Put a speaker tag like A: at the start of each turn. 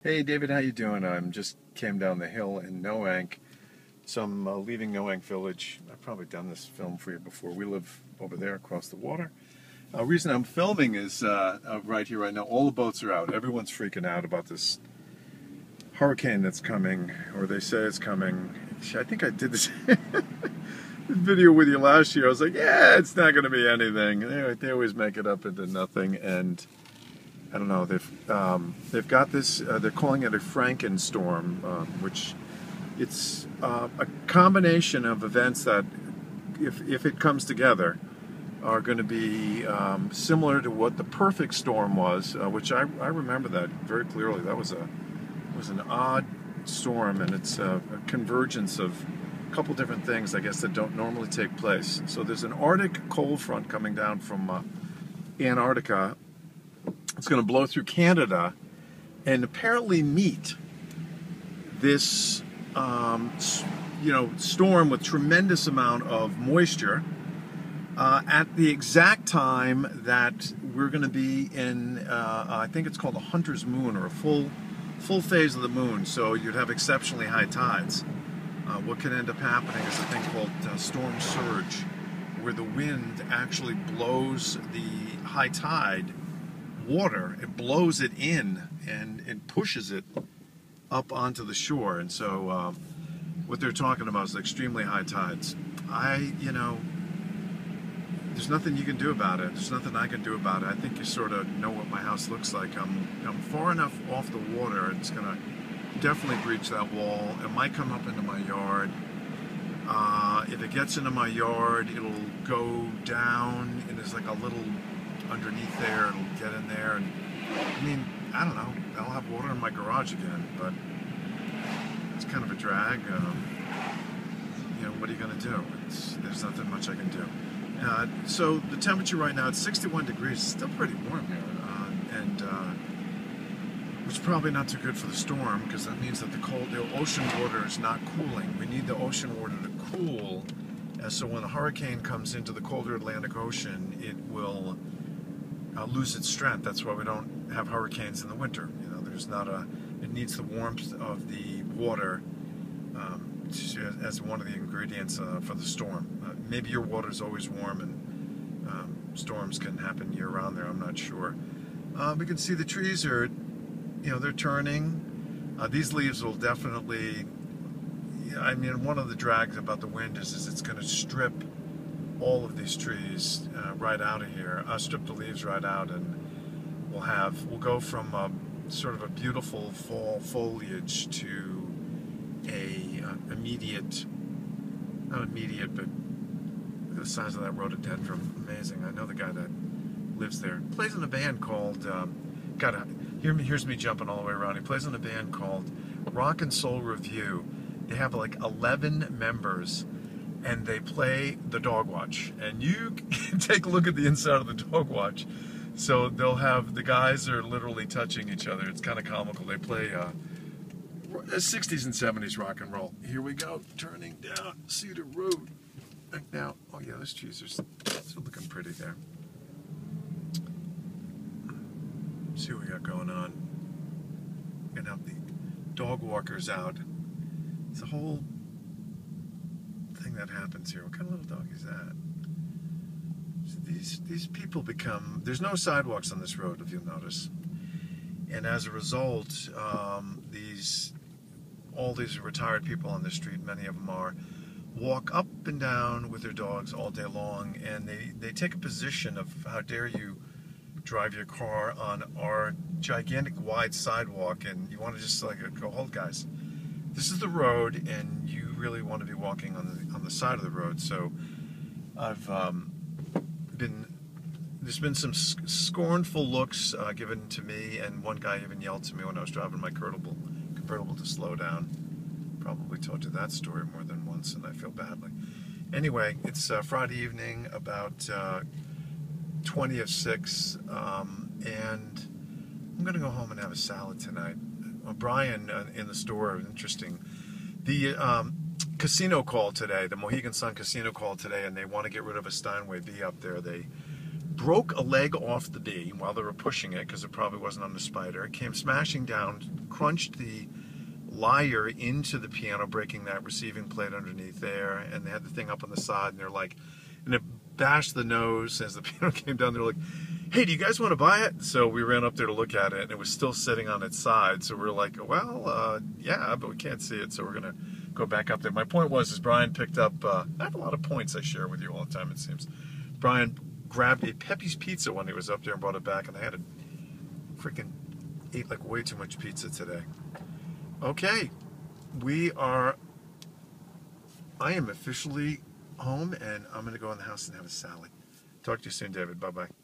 A: Hey David, how you doing? I'm just came down the hill in Noank, so I'm leaving Noank Village. I've probably done this film for you before. We live over there across the water. Reason I'm filming is right here, right now. All the boats are out. Everyone's freaking out about this hurricane that's coming, or they say it's coming. I think I did this video with you last year. I was like, yeah, it's not going to be anything. They always make it up into nothing, and I don't know. They've got this. They're calling it a Frankenstorm, which it's a combination of events that, if it comes together, are going to be similar to what the perfect storm was, which I remember that very clearly. That was an odd storm, and it's a convergence of a couple different things, I guess, that don't normally take place. So there's an Arctic cold front coming down from Antarctica. It's going to blow through Canada and apparently meet this, storm with tremendous amount of moisture at the exact time that we're going to be in. I think it's called a hunter's moon, or a full phase of the moon. So you'd have exceptionally high tides. What can end up happening is a thing called storm surge, where the wind actually blows the high tide water, it blows it in and it pushes it up onto the shore. And so what they're talking about is extremely high tides. There's nothing you can do about it. There's nothing I can do about it. I think you sort of know what my house looks like. I'm far enough off the water. It's going to definitely breach that wall. It might come up into my yard. If it gets into my yard, it'll go down, and there's like a little underneath there, it'll get in there, and I don't know, I'll have water in my garage again, but it's kind of a drag. What are you going to do? There's nothing much I can do. So the temperature right now, it's 61 degrees, it's still pretty warm here, which is probably not too good for the storm, because that means that the ocean water is not cooling. We need the ocean water to cool, so when a hurricane comes into the colder Atlantic Ocean, it will lose its strength. That's why we don't have hurricanes in the winter. It needs the warmth of the water as one of the ingredients for the storm. Maybe your water is always warm, and storms can happen year-round there. I'm not sure. We can see the trees are, they're turning. These leaves will definitely. One of the drags about the wind is it's going to strip all of these trees right out of here. Strip the leaves right out, and we'll go from sort of a beautiful fall foliage to not immediate, but look at the size of that rhododendron. Amazing. I know the guy that lives there. He plays in a band called, here's me jumping all the way around. He plays in a band called Rock and Soul Review. They have like 11 members, and they play the Dog Watch, and you can take a look at the inside of the Dog Watch. So the guys are literally touching each other. It's kind of comical. They play 60s and 70s rock and roll. Here we go, turning down Cedar Road. Now, oh yeah, those trees are still looking pretty there. Let's see what we got going on. We're gonna have the dog walkers out. It's a whole thing that happens here. What kind of little dog is that? These people become. There's no sidewalks on this road, if you'll notice, and as a result, all these retired people on the street, many of them walk up and down with their dogs all day long, and they take a position of, how dare you drive your car on our gigantic wide sidewalk, and you want to just go, hold guys, this is the road, and you really want to be walking on the side of the road. So there's been some scornful looks given to me, and one guy even yelled to me when I was driving my convertible to slow down. Probably told you that story more than once, and I feel badly. Anyway, it's Friday evening, about 20 of 6, and I'm going to go home and have a salad tonight. Brian in the store, interesting. The casino called today, the Mohegan Sun Casino called today, and they want to get rid of a Steinway B up there. They broke a leg off the D while they were pushing it because it probably wasn't on the spider. It came smashing down, crunched the lyre into the piano, breaking that receiving plate underneath there, and they had the thing up on the side, and they're like, and it bashed the nose as the piano came down. They're like, hey, do you guys want to buy it? So we ran up there to look at it, and it was still sitting on its side. So we were like, well, yeah, but we can't see it, so we're going to go back up there. My point was, is Brian picked up, I have a lot of points I share with you all the time, it seems. Brian grabbed a Pepe's Pizza when he was up there and brought it back, and I had a freaking ate like way too much pizza today. Okay, I am officially home, and I'm going to go in the house and have a salad. Talk to you soon, David. Bye-bye.